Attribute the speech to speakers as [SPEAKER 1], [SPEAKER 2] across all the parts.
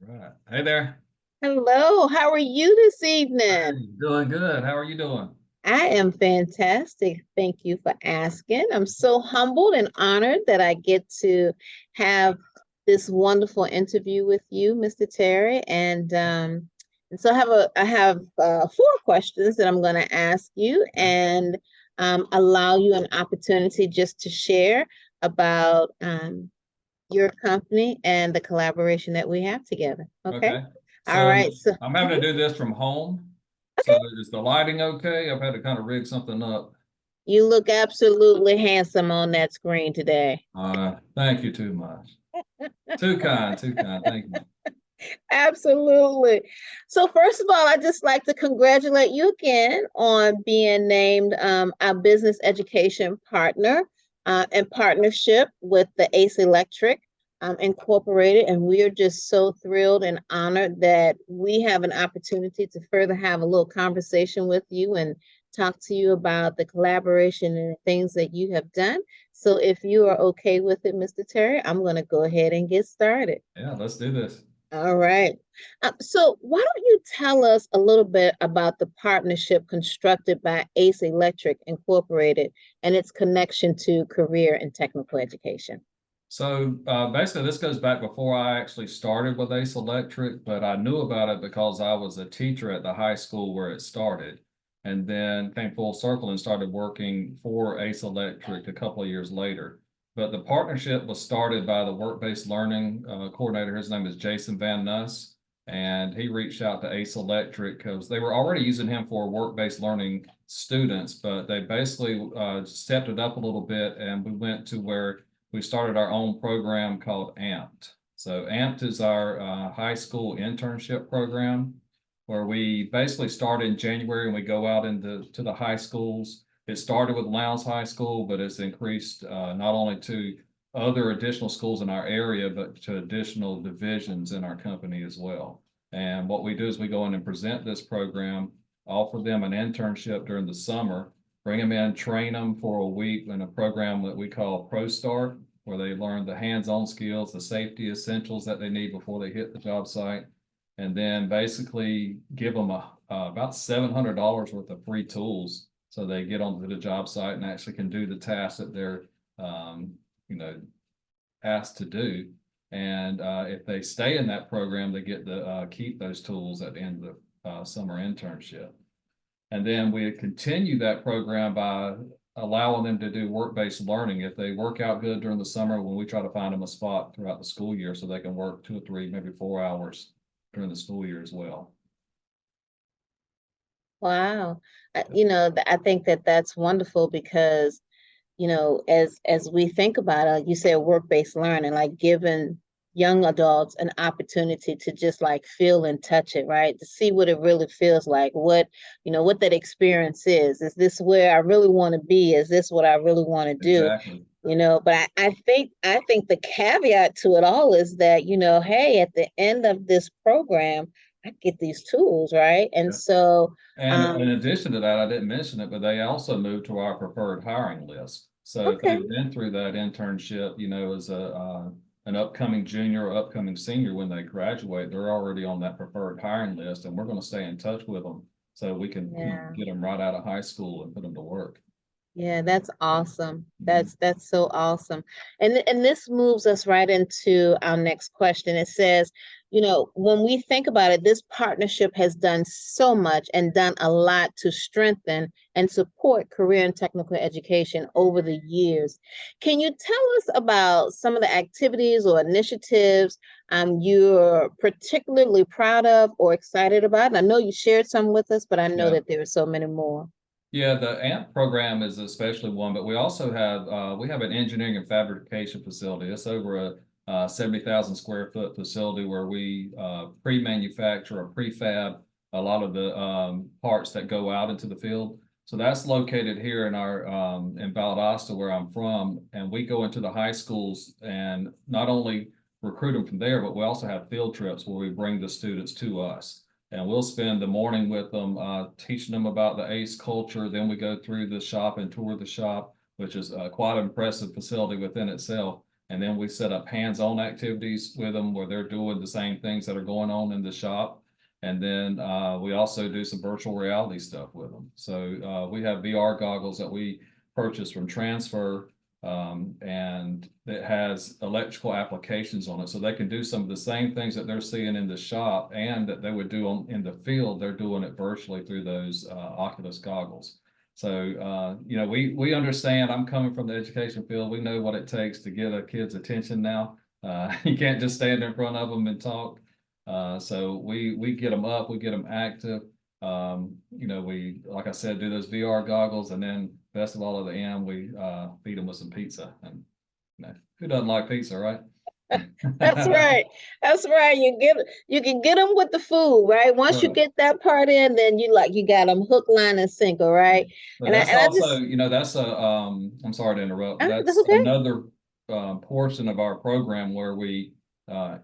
[SPEAKER 1] Right. Hey there.
[SPEAKER 2] Hello, how are you this evening?
[SPEAKER 1] Hey, doing good. How are you doing?
[SPEAKER 2] I am fantastic. Thank you for asking. I'm so humbled and honored that I get to have this wonderful interview with you, Mr. Terry. And so I have 4 questions that I'm going to ask you
[SPEAKER 1] Okay.
[SPEAKER 2] and allow you an opportunity just to share about your company and the collaboration that we have together. Okay.
[SPEAKER 1] Okay.
[SPEAKER 2] All
[SPEAKER 1] So
[SPEAKER 2] right. So.
[SPEAKER 1] I'm having
[SPEAKER 2] Mhm.
[SPEAKER 1] to do this from home. So
[SPEAKER 2] Okay.
[SPEAKER 1] is the lighting okay? I've had to kind of rig something up.
[SPEAKER 2] You look absolutely handsome on that screen today.
[SPEAKER 1] Thank you too much. Too kind, too kind. Thank you.
[SPEAKER 2] Absolutely. So, first of all, I'd just like to congratulate you again on being named our business education partner in partnership with the Ace Electric Incorporated. And we are just so thrilled and honored that we have an opportunity to further have a little conversation with you and talk to you about the collaboration and the things that you have done. So, if you are okay with it, Mr. Terry, I'm going to go ahead and get started.
[SPEAKER 1] Yeah, let's do this.
[SPEAKER 2] All right. So why don't you tell us a little bit about the partnership constructed by Ace Electric Incorporated and its connection to career and technical education?
[SPEAKER 1] So basically, this goes back before I actually started with Ace Electric, but I knew about it because I was a teacher at the high school where it started, and then came full circle and started working for Ace Electric a couple of years later. But the partnership was started by the work-based learning coordinator. His name is Jason Van Nuss, and he reached out to Ace Electric because they were already using him for work-based learning students, but they basically stepped it up a little bit, and we went to where we started our own program called AMPed. So AMPed is our high school internship program where we basically start in January and we go out into the high schools. It started with Lowndes High School, but it's increased not only to other additional schools in our area, but to additional divisions in our company as well. And what we do is we go in and present this program, offer them an internship during the summer, bring them in, train them for a week in a program that we call Pro Start, where they learn the hands-on skills, the safety essentials that they need before they hit the job site, and then basically give them about $700 worth of free tools so they get onto the job site and actually can do the tasks that they're um, you know asked to do. And if they stay in that program, they get to keep those tools at the end of the summer internship. And then we continue that program by allowing them to do work-based learning. If they work out good during the summer, when we try to find them a spot throughout the school year so they can work 2 or 3, maybe 4 hours during the school year as well.
[SPEAKER 2] Wow. I think that that's wonderful because as we think about it, like you said, work-based learning, like giving young adults an opportunity to just like feel and touch it, right? To see what it really feels like, what that experience is. Is this where I really want to be? Is this what I really want to do?
[SPEAKER 1] Exactly.
[SPEAKER 2] But I think the caveat to it all is that, hey, at the end of this program, I get these tools, right? And
[SPEAKER 1] Yeah.
[SPEAKER 2] so,
[SPEAKER 1] And in
[SPEAKER 2] um,
[SPEAKER 1] addition to that, I didn't mention it, but they also moved to our preferred hiring list. So if
[SPEAKER 2] okay.
[SPEAKER 1] they've been through that internship, as a an upcoming junior or upcoming senior when they graduate, they're already on that preferred hiring list, and we're going to stay in touch with them so we can
[SPEAKER 2] Yeah.
[SPEAKER 1] get them right out of high school and put them to work.
[SPEAKER 2] Yeah, that's awesome.
[SPEAKER 1] Mhm.
[SPEAKER 2] That's so awesome. And this moves us right into our next question. It says, when we think about it, this partnership has done so much and done a lot to strengthen and support career and technical education over the years. Can you tell us about some of the activities or initiatives you're particularly proud of or excited about? And I know you shared some with us, but I know
[SPEAKER 1] Yeah.
[SPEAKER 2] that there are so many more.
[SPEAKER 1] Yeah, the AMP program is especially one, but we also have we have an engineering and fabrication facility. It's over a 70,000 square foot facility where we pre-manufacture or prefab a lot of the parts that go out into the field. So that's located here in our in Valdosta, where I'm from, and we go into the high schools and not only recruit them from there, but we also have field trips where we bring the students to us, and we'll spend the morning with them, teaching them about the ACE culture. Then we go through the shop and tour the shop, which is quite an impressive facility within itself. And then we set up hands-on activities with them where they're doing the same things that are going on in the shop. And then we also do some virtual reality stuff with them. So we have VR goggles that we purchased from Transfer, and it has electrical applications on it. So they can do some of the same things that they're seeing in the shop and that they would do in the field. They're doing it virtually through those Oculus goggles. So, you know, we understand. I'm coming from the education field. We know what it takes to get a kid's attention now. You can't just stand in front of them and talk. So we get them up, we get them active. You know, we, like I said, do those VR goggles, and then best of all at the end, we feed them with some pizza. And you know, who doesn't like pizza, right?
[SPEAKER 2] That's right. That's right. You can get them with the food, right? Once you
[SPEAKER 1] Right.
[SPEAKER 2] get that part in, then you got them hook, line, and sinker, right?
[SPEAKER 1] But
[SPEAKER 2] And I
[SPEAKER 1] that's
[SPEAKER 2] and I
[SPEAKER 1] also,
[SPEAKER 2] just
[SPEAKER 1] you know, that's a I'm sorry to interrupt, but
[SPEAKER 2] that's
[SPEAKER 1] that's
[SPEAKER 2] okay.
[SPEAKER 1] another portion of our program where we uh,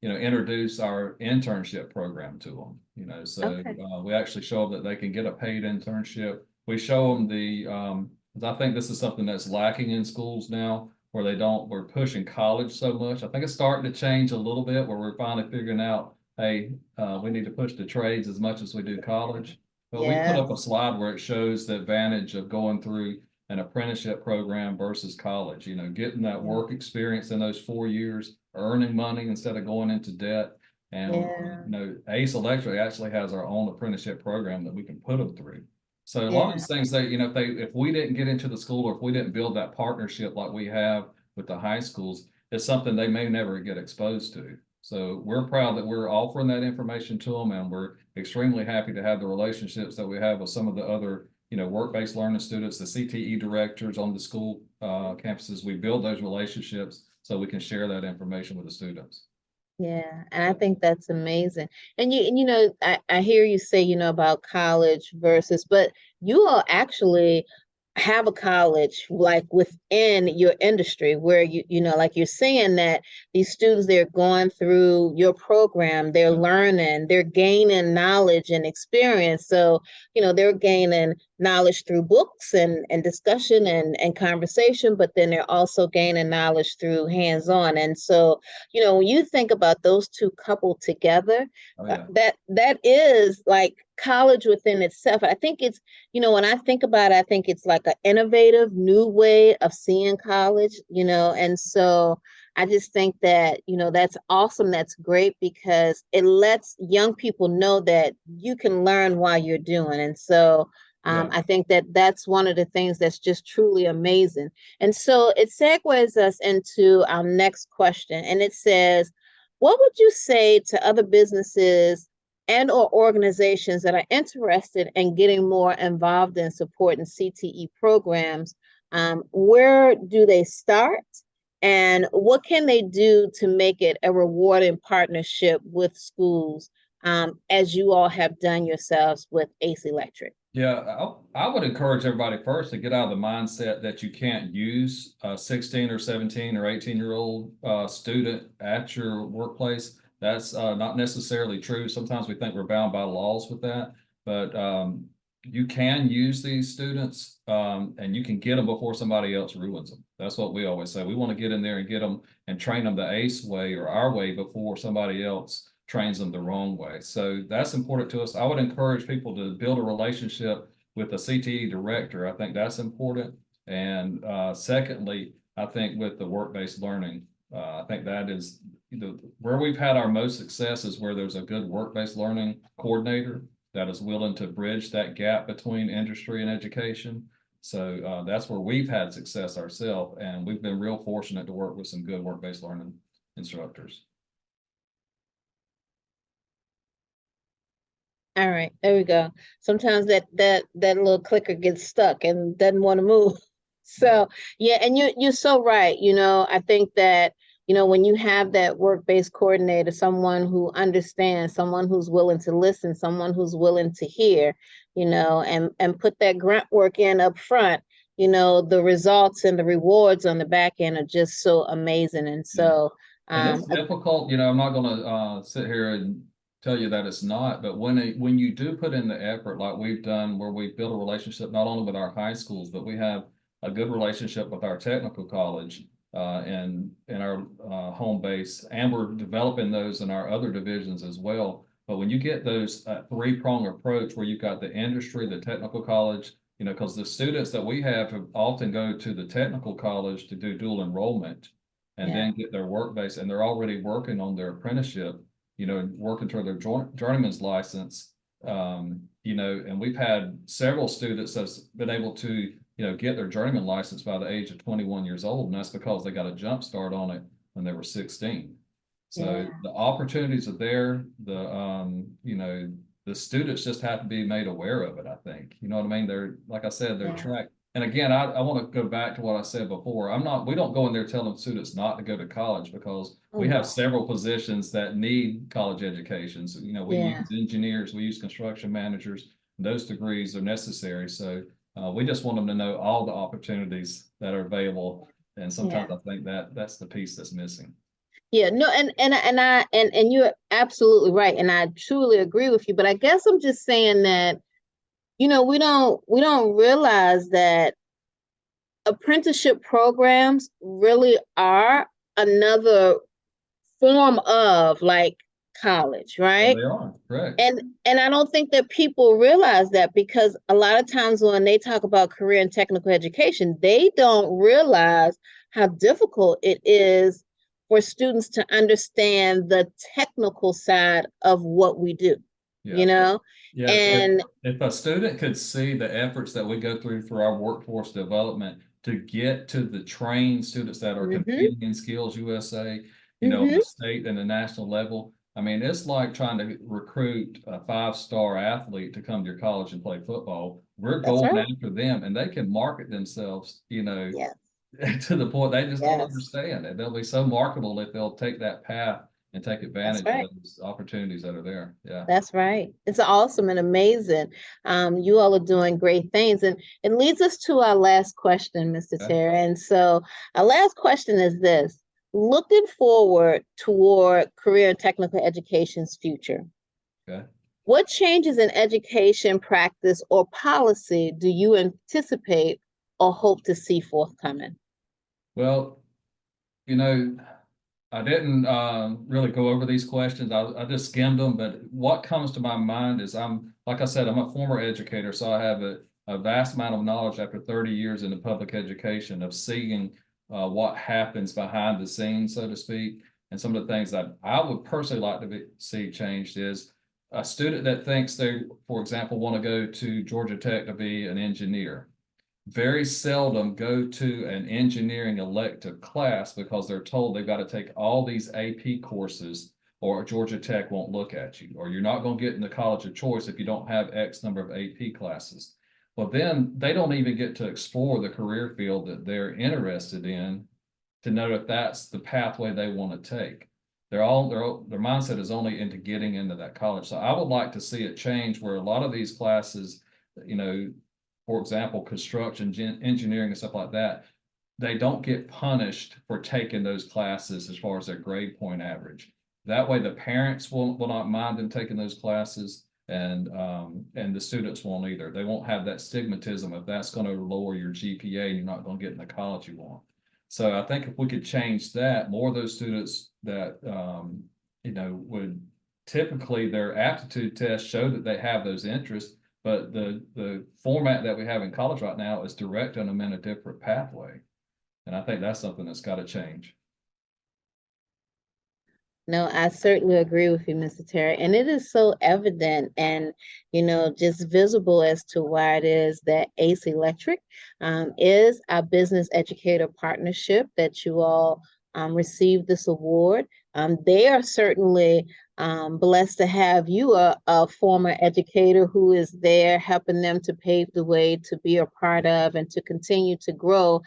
[SPEAKER 1] you know, introduce our internship program to them. You know, so
[SPEAKER 2] Okay.
[SPEAKER 1] we actually show them that they can get a paid internship. We show them the 'cause I think this is something that's lacking in schools now, where we're pushing college so much. I think it's starting to change a little bit, where we're finally figuring out, hey, we need to push the trades as much as we do college. But we put
[SPEAKER 2] Yeah.
[SPEAKER 1] up a slide where it shows the advantage of going through an apprenticeship program versus college, you know, getting that
[SPEAKER 2] Yeah.
[SPEAKER 1] work experience in those 4 years, earning money instead of going into debt. And,
[SPEAKER 2] Yeah.
[SPEAKER 1] you know, Ace Electric actually has our own apprenticeship program that we can put them through. So a lot of
[SPEAKER 2] Yeah.
[SPEAKER 1] these things that, you know, if we didn't get into the school, or if we didn't build that partnership like we have with the high schools, it's something they may never get exposed to. So we're proud that we're offering that information to them, and we're extremely happy to have the relationships that we have with some of the other, you know, work-based learning students, the CTE directors on the school campuses. We build those relationships so we can share that information with the students.
[SPEAKER 2] Yeah, and I think that's amazing. And you know, I hear you say, about college versus, but you all actually have a college like within your industry where like you're saying that these students, they're going through your program, they're learning, they're gaining knowledge and experience. So, they're gaining knowledge through books and discussion and conversation, but then they're also gaining knowledge through hands-on. And so, when you think about those two coupled together,
[SPEAKER 1] Oh yeah.
[SPEAKER 2] that is like college within itself. I think it's, when I think about it, I think it's like an innovative new way of seeing college, and so I just think that, that's awesome. That's great because it lets young people know that you can learn while you're doing. And so
[SPEAKER 1] Yeah.
[SPEAKER 2] I think that that's one of the things that's just truly amazing. And so it segues us into our next question. And it says, what would you say to other businesses and or organizations that are interested in getting more involved in supporting CTE programs? Where do they start? And what can they do to make it a rewarding partnership with schools, as you all have done yourselves with Ace Electric?
[SPEAKER 1] Yeah, I would encourage everybody first to get out of the mindset that you can't use a 16 or 17 or 18-year-old student at your workplace. That's not necessarily true. Sometimes we think we're bound by laws with that, but you can use these students, and you can get them before somebody else ruins them. That's what we always say. We want to get in there and get them and train them the ACE way or our way before somebody else trains them the wrong way. So that's important to us. I would encourage people to build a relationship with a CTE director. I think that's important. And secondly, I think with the work-based learning, I think that is where we've had our most success is where there's a good work-based learning coordinator that is willing to bridge that gap between industry and education. So that's where we've had success ourselves, and we've been real fortunate to work with some good work-based learning instructors.
[SPEAKER 2] All right, there we go. Sometimes that little clicker gets stuck and doesn't want to move. So yeah, and you're so right. I think that, when you have that work-based coordinator, someone who understands, someone who's willing to listen, someone who's willing to hear, and put that grunt work in up front, the results and the rewards on the back end are just so amazing. And
[SPEAKER 1] Yeah.
[SPEAKER 2] so
[SPEAKER 1] And it's difficult, I'm not going to sit here and tell you that it's not, but when you do put in the effort, like we've done, where we've built a relationship not only with our high schools, but we have a good relationship with our technical college. in our home base, and we're developing those in our other divisions as well. But when you get those three-prong approach where you've got the industry, the technical college, you know, because the students that we have often go to the technical college to do dual enrollment and
[SPEAKER 2] Yeah.
[SPEAKER 1] then get their work base, and they're already working on their apprenticeship, you know, working toward their journeyman's license. You know, and we've had several students that's been able to, you know, get their journeyman license by the age of 21 years old, and that's because they got a jump start on it when they were 16. So
[SPEAKER 2] Yeah.
[SPEAKER 1] the opportunities are there. You know, the students just have to be made aware of it, I think. You know what I mean? They're, like I said, they're
[SPEAKER 2] Yeah.
[SPEAKER 1] tracked. And again, I want to go back to what I said before. We don't go in there telling students not to go to college, because we have several positions that need college education. So, you know, we
[SPEAKER 2] Yeah.
[SPEAKER 1] use engineers, we use construction managers, those degrees are necessary. So we just want them to know all the opportunities that are available. And sometimes I think that that's the piece that's missing.
[SPEAKER 2] Yeah, no, and you're absolutely right, and I truly agree with you. But I guess I'm just saying that, you know, we don't realize that apprenticeship programs really are another form of like college,
[SPEAKER 1] Well,
[SPEAKER 2] right?
[SPEAKER 1] they are, correct.
[SPEAKER 2] And I don't think that people realize that, because a lot of times when they talk about career and technical education, they don't realize how difficult it is for students to understand the technical side of what we do,
[SPEAKER 1] Yeah.
[SPEAKER 2] you know?
[SPEAKER 1] Yeah,
[SPEAKER 2] And
[SPEAKER 1] if a student could see the efforts that we go through for our workforce development to get to the trained students that are competing in Skills USA, you know, the state and the national level. I mean, it's like trying to recruit a 5-star athlete to come to your college and play football. We're
[SPEAKER 2] that's
[SPEAKER 1] going
[SPEAKER 2] right.
[SPEAKER 1] after them, and they can market themselves, you know,
[SPEAKER 2] Yes,
[SPEAKER 1] to the point they just don't
[SPEAKER 2] yes,
[SPEAKER 1] understand it. They'll be so marketable if they'll take that path and take
[SPEAKER 2] that's
[SPEAKER 1] advantage of
[SPEAKER 2] right.
[SPEAKER 1] those opportunities that are there. Yeah.
[SPEAKER 2] That's right. It's awesome and amazing. You all are doing great things. And it leads us to our last question, Mr.
[SPEAKER 1] Okay.
[SPEAKER 2] Terry. And so our last question is this: looking forward toward career and technical education's future,
[SPEAKER 1] Okay.
[SPEAKER 2] what changes in education practice or policy do you anticipate or hope to see forthcoming?
[SPEAKER 1] Well, you know, I didn't really go over these questions. I just skimmed them, but what comes to my mind is like I said, I'm a former educator, so I have a vast amount of knowledge after 30 years in the public education of seeing what happens behind the scenes, so to speak. And some of the things that I would personally like to see changed is a student that thinks they, for example, want to go to Georgia Tech to be an engineer very seldom go to an engineering elective class because they're told they've got to take all these AP courses or Georgia Tech won't look at you, or you're not going to get in the college of choice if you don't have X number of AP classes. Well, then they don't even get to explore the career field that they're interested in to know if that's the pathway they want to take. Their mindset is only into getting into that college. So I would like to see it change where a lot of these classes, you know, for example, construction, engineering and stuff like that, they don't get punished for taking those classes as far as their grade point average. That way the parents will not mind them taking those classes, and the students won't either. They won't have that stigmatism if that's going to lower your GPA and you're not going to get in the college you want. So I think if we could change that, more of those students that you know, would typically their aptitude tests show that they have those interests, but the format that we have in college right now is directing them in a different pathway. And I think that's something that's got to change.
[SPEAKER 2] No, I certainly agree with you, Mr. Terry. And it is so evident and, you know, just visible as to why it is that ACE Electric is our business educator partnership that you all received this award. They are certainly blessed to have you, a former educator who is there helping them to pave the way to be a part of and to continue to grow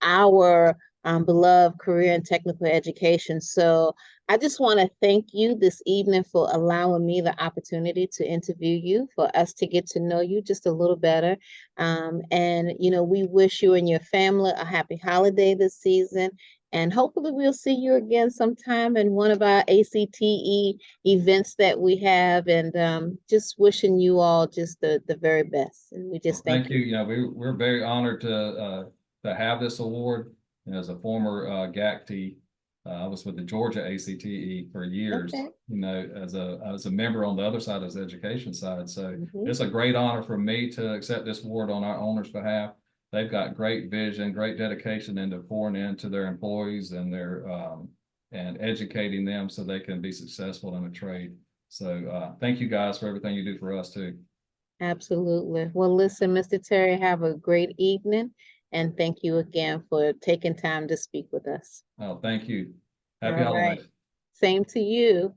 [SPEAKER 2] our beloved career and technical education. So I just want to thank you this evening for allowing me the opportunity to interview you, for us to get to know you just a little better. And, you know, we wish you and your family a happy holiday this season. And hopefully we'll see you again sometime in one of our ACTE events that we have. And just wishing you all just the very best. And we just
[SPEAKER 1] Thank
[SPEAKER 2] thank
[SPEAKER 1] you.
[SPEAKER 2] you.
[SPEAKER 1] You know, we're very honored to have this award. And as a former GACT, I was with the Georgia ACTE for years,
[SPEAKER 2] Okay.
[SPEAKER 1] as a member on the other side, as the education side. So
[SPEAKER 2] Mhm.
[SPEAKER 1] it's a great honor for me to accept this award on our owner's behalf. They've got great vision, great dedication into pouring into their employees and and educating them so they can be successful in a trade. So thank you guys for everything you do for us too.
[SPEAKER 2] Absolutely. Well, listen, Mr. Terry, have a great evening, and thank you again for taking time to speak with us.
[SPEAKER 1] Oh, thank you. Happy
[SPEAKER 2] All right.
[SPEAKER 1] holidays.
[SPEAKER 2] Same to you.